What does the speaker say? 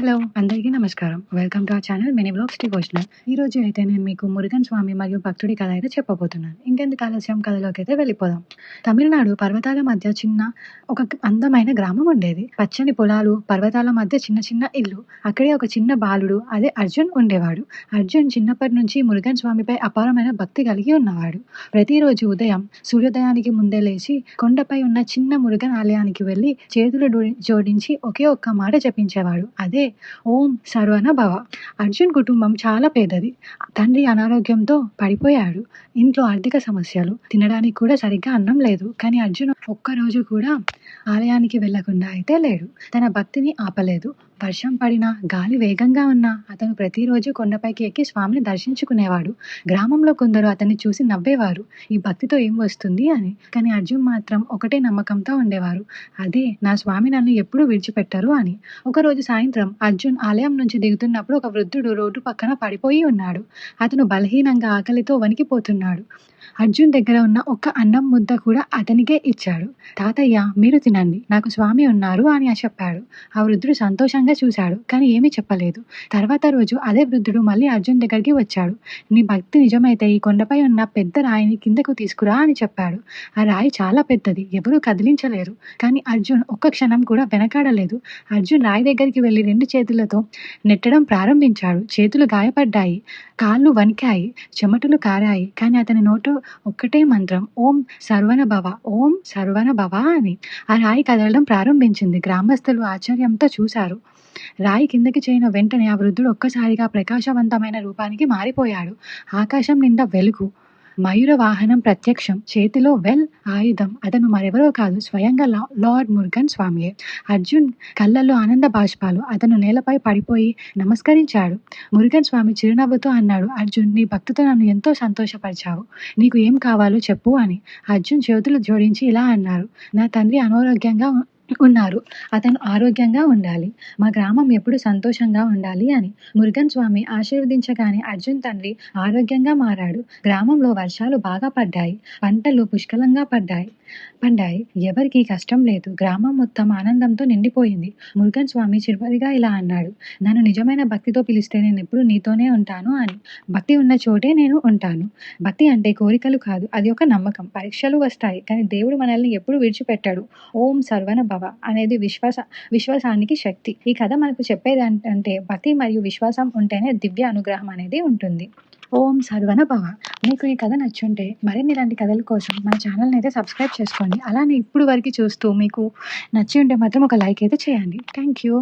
Hello! అందరికీ నమస్కారం. Welcome to our channel mini vlogs devotional. ఈరోజు అయితే నేను మీకు మురుగన్ స్వామి మరియు భక్తుడి కథ అయితే చెప్పబోతున్నాను. ఇంకెందుకు ఆలస్యం కథలోకైతే వెళ్ళిపోదాం. తమిళనాడు పర్వతాల మధ్య ఒక అందమైన గ్రామం ఉండేది. పచ్చని పొలాలు, పర్వతాల మధ్య చిన్న చిన్న ఇల్లు. అక్కడే ఒక చిన్న బాలుడు, అదే అర్జున్ ఉండేవాడు. అర్జున్ చిన్నప్పటి నుంచి మురుగన్ స్వామిపై అపారమైన భక్తి కలిగి ఉన్నవాడు. ప్రతిరోజు ఉదయం సూర్యోదయానికి ముందే లేచి కొండపై ఉన్న చిన్న మురుగన్ ఆలయానికి వెళ్ళి చేతులు జోడించి ఒకే ఒక్క మాట జపించేవాడు. అదే ఓం సర్వణ భవ. అర్జున్ కుటుంబం చాలా పేదది. తండ్రి అనారోగ్యంతో పడిపోయాడు. ఇంట్లో ఆర్థిక సమస్యలు, తినడానికి కూడా సరిగ్గా అన్నం లేదు. కానీ అర్జున్ ఒక్కరోజు కూడా ఆలయానికి వెళ్లకుండా అయితే లేడు. తన భక్తిని ఆపలేదు. వర్షం పడినా, గాలి వేగంగా ఉన్నా అతను ప్రతిరోజు కొండపైకి ఎక్కి స్వామిని దర్శించుకునేవాడు. గ్రామంలో కొందరు అతన్ని చూసి నవ్వేవారు, ఈ భక్తితో ఏం వస్తుంది అని. కానీ అర్జున్ మాత్రం ఒకటే నమ్మకంతో ఉండేవారు, అదే నా స్వామి నన్ను ఎప్పుడూ విడిచిపెట్టరు అని. ఒకరోజు సాయంత్రం అర్జున్ ఆలయం నుంచి దిగుతున్నప్పుడు ఒక వృద్ధుడు రోడ్డు పక్కన పడిపోయి ఉన్నాడు. అతను బలహీనంగా ఆకలితో వణికిపోతున్నాడు. అర్జున్ దగ్గర ఉన్న ఒక్క అన్నం ముద్ద కూడా అతనికే ఇచ్చాడు. తాతయ్య, మీరు తినండి, నాకు స్వామి ఉన్నారు అని చెప్పాడు. ఆ వృద్ధుడు సంతోషంగా చూశాడు, కానీ ఏమీ చెప్పలేదు. తర్వాత రోజు అదే వృద్ధుడు మళ్ళీ అర్జున్ దగ్గరికి వచ్చాడు. నీ భక్తి నిజమైతే ఈ కొండపై ఉన్న పెద్ద రాయిని కిందకు తీసుకురా అని చెప్పాడు. ఆ రాయి చాలా పెద్దది, ఎవరూ కదిలించలేరు. కానీ అర్జున్ ఒక్క క్షణం కూడా వెనకాడలేదు. అర్జున్ రాయి దగ్గరికి వెళ్ళి 2 చేతులతో నెట్టడం ప్రారంభించాడు. చేతులు గాయపడ్డాయి, కాళ్ళు వణికాయి, చెమటలు కారాయి. కానీ అతని నోటు ఒక్కటే మంత్రం, ఓం సర్వణ భవ, ఓం సర్వణ భవ అని. ఆ రాయి కదలడం ప్రారంభించింది. గ్రామస్తులు ఆశ్చర్యంతో చూశారు. రాయి కిందకి చేరిన వెంటనే ఆ వృద్ధుడు ఒక్కసారిగా ప్రకాశవంతమైన రూపానికి మారిపోయాడు. ఆకాశం నిండా వెలుగు, మయూర వాహనం ప్రత్యక్షం, చేతిలో ఆయుధం. అతను మరెవరో కాదు, స్వయంగా లార్డ్ మురుగన్ స్వామియే. అర్జున్ కళ్ళల్లో ఆనంద బాష్పాలు. అతను నేలపై పడిపోయి నమస్కరించాడు. మురుగన్ స్వామి చిరునవ్వుతో అన్నాడు, అర్జున్, నీ భక్తితో నన్ను ఎంతో సంతోషపరిచావు. నీకు ఏం కావాలో చెప్పు అని. అర్జున్ చేతులు జోడించి ఇలా అన్నారు, నా తండ్రి అనారోగ్యంగా ఉన్నారు, అతను ఆరోగ్యంగా ఉండాలి, మా గ్రామం ఎప్పుడు సంతోషంగా ఉండాలి అని. మురుగన్ స్వామి ఆశీర్వదించగానే అర్జున్ తండ్రి ఆరోగ్యంగా మారాడు. గ్రామంలో వర్షాలు బాగా పడ్డాయి, పంటలు పుష్కలంగా పండాయి. ఎవరికీ కష్టం లేదు. గ్రామం మొత్తం ఆనందంతో నిండిపోయింది. మురుగన్ స్వామి చివరిగా ఇలా అన్నాడు, నన్ను నిజమైన భక్తితో పిలిస్తే నేను ఎప్పుడు నీతోనే ఉంటాను అని. భక్తి ఉన్న చోటే నేను ఉంటాను. భక్తి అంటే కోరికలు కాదు, అది ఒక నమ్మకం. పరీక్షలు వస్తాయి, కానీ దేవుడు మనల్ని ఎప్పుడు విడిచిపెట్టాడు. ఓం సర్వణ భవ అనేది విశ్వాసానికి శక్తి. ఈ కథ మనకు చెప్పేది ఏంటంటే, భక్తి మరియు విశ్వాసం ఉంటేనే దివ్య అనుగ్రహం అనేది ఉంటుంది. ఓం సర్వణ భవ. మీకు ఈ కథ నచ్చుంటే మరిన్ని ఇలాంటి కథల కోసం మన ఛానల్ని అయితే సబ్స్క్రైబ్ చేసుకోండి. అలానే ఇప్పుడు వరకు చూస్తూ మీకు నచ్చి ఉంటే మాత్రం ఒక లైక్ అయితే చేయండి. Thank you.